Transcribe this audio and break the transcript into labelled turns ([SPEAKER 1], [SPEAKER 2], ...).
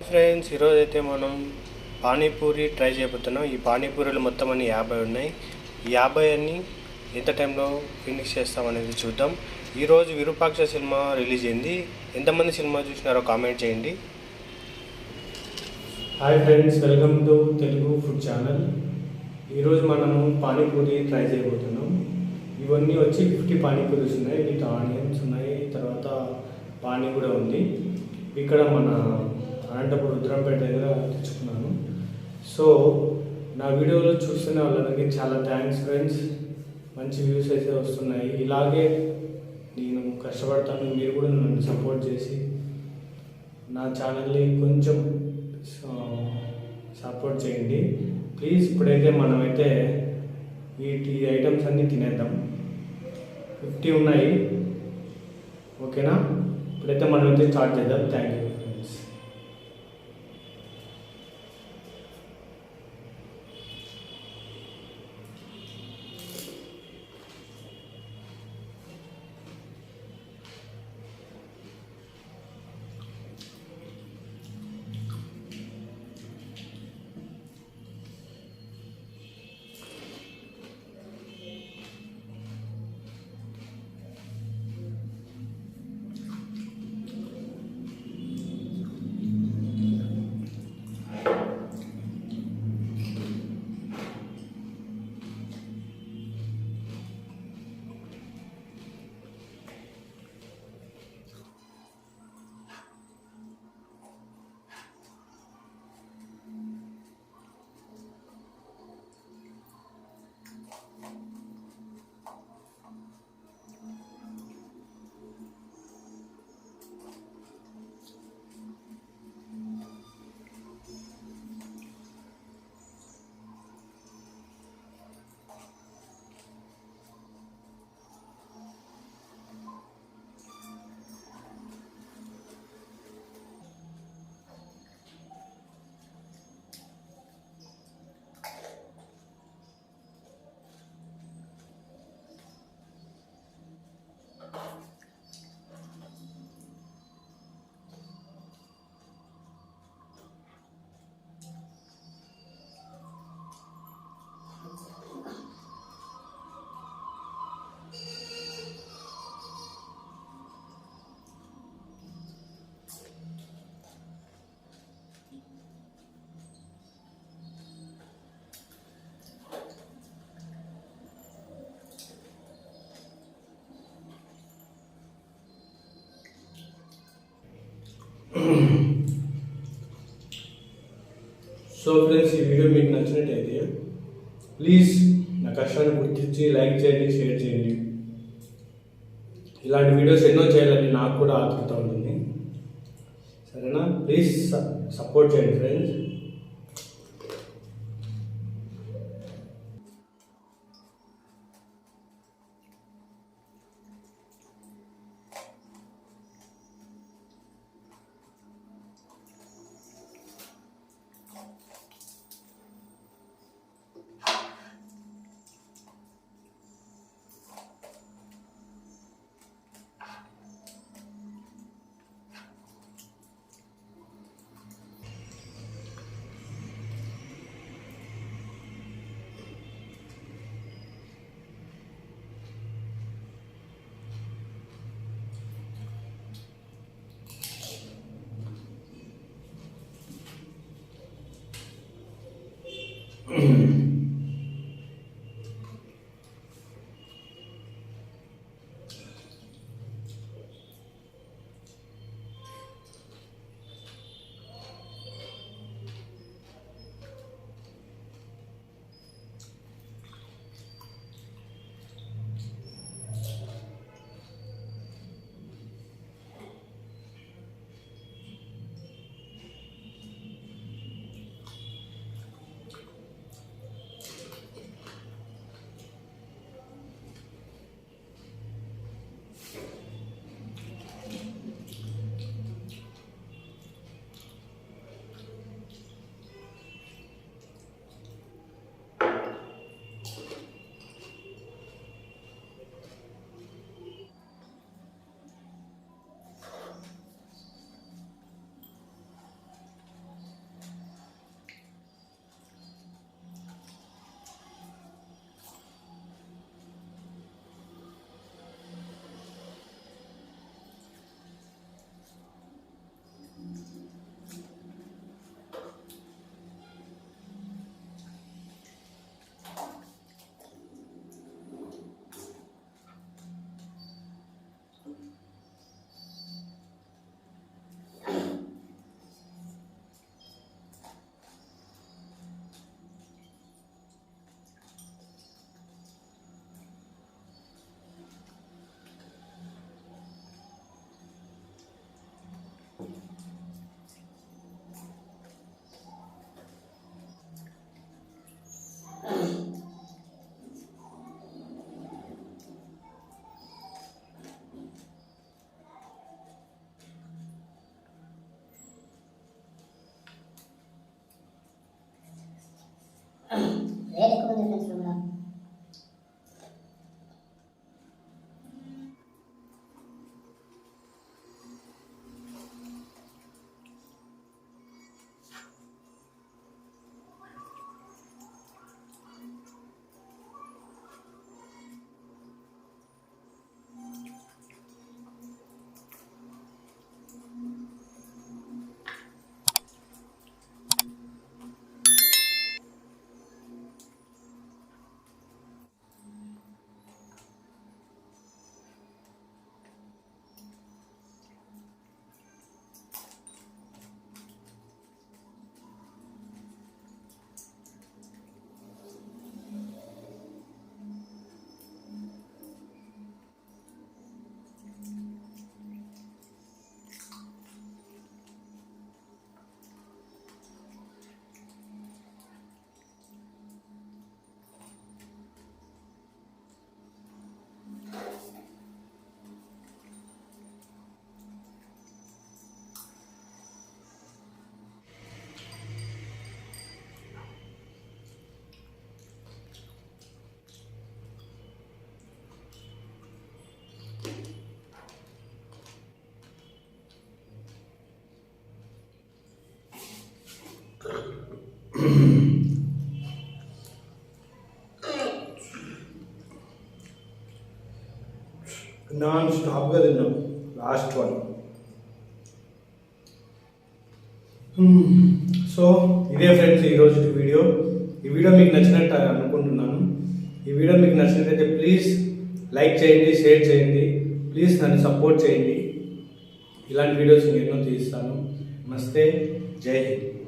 [SPEAKER 1] Friends, ఈరోజు అయితే మనం పానీపూరి ట్రై చేయబోతున్నాం. ఈ పానీపూరీలు మొత్తం అన్ని 50 ఉన్నాయి. ఈ 50 అన్ని ఎంత టైంలో ఫినిష్ చేస్తామనేది చూద్దాం. ఈరోజు విరూపాక్ష సినిమా రిలీజ్ అయింది. ఎంతమంది సినిమా చూసినారో కామెంట్ చేయండి. Hi friends, welcome to Telugu food channel. ఈరోజు మనము పానీపూరి ట్రై చేయబోతున్నాం. ఇవన్నీ వచ్చి 50 పానీపూరీస్ ఉన్నాయి. విత్ ఆనియన్స్ ఉన్నాయి, తర్వాత పానీ కూడా ఉంది. ఇక్కడ మన అనంతపురం రుద్రంపేట దగ్గర తెచ్చుకున్నాను. సో నా వీడియోలో చూస్తున్న వాళ్ళకి చాలా థ్యాంక్స్ ఫ్రెండ్స్. మంచి వ్యూస్ అయితే వస్తున్నాయి. ఇలాగే నేను కష్టపడతాను. మీరు కూడా నన్ను సపోర్ట్ చేసి నా ఛానల్ని కొంచెం సపోర్ట్ చేయండి ప్లీజ్. ఇప్పుడైతే మనమైతే ఈ ఐటమ్స్ అన్నీ తినేద్దాం. 50 ఉన్నాయి, ఓకేనా? ఇప్పుడైతే మనమైతే స్టార్ట్ చేద్దాం. Thank you friends. So friends, ఈ వీడియో మీకు నచ్చినట్టయితే ప్లీజ్ నా కష్టాన్ని గుర్తించి లైక్ చేయండి, షేర్ చేయండి. ఇలాంటి వీడియోస్ ఎన్నో చేయాలని నాకు కూడా ఆతృత ఉంటుంది. సరేనా? ప్లీజ్ సపోర్ట్ చేయండి ఫ్రెండ్స్. నాన్ స్టాప్గా తిన్నాం లాస్ట్ వన్. సో ఇదే ఫ్రెండ్స్ ఈరోజు వీడియో. ఈ వీడియో మీకు నచ్చినట్టు అనుకుంటున్నాను. ఈ వీడియో మీకు నచ్చినట్లయితే ప్లీజ్ లైక్ చేయండి, షేర్ చేయండి, ప్లీజ్ నన్ను సపోర్ట్ చేయండి. ఇలాంటి వీడియోస్ నేను ఎన్నో తీస్తాను. నమస్తే, జై హింద్.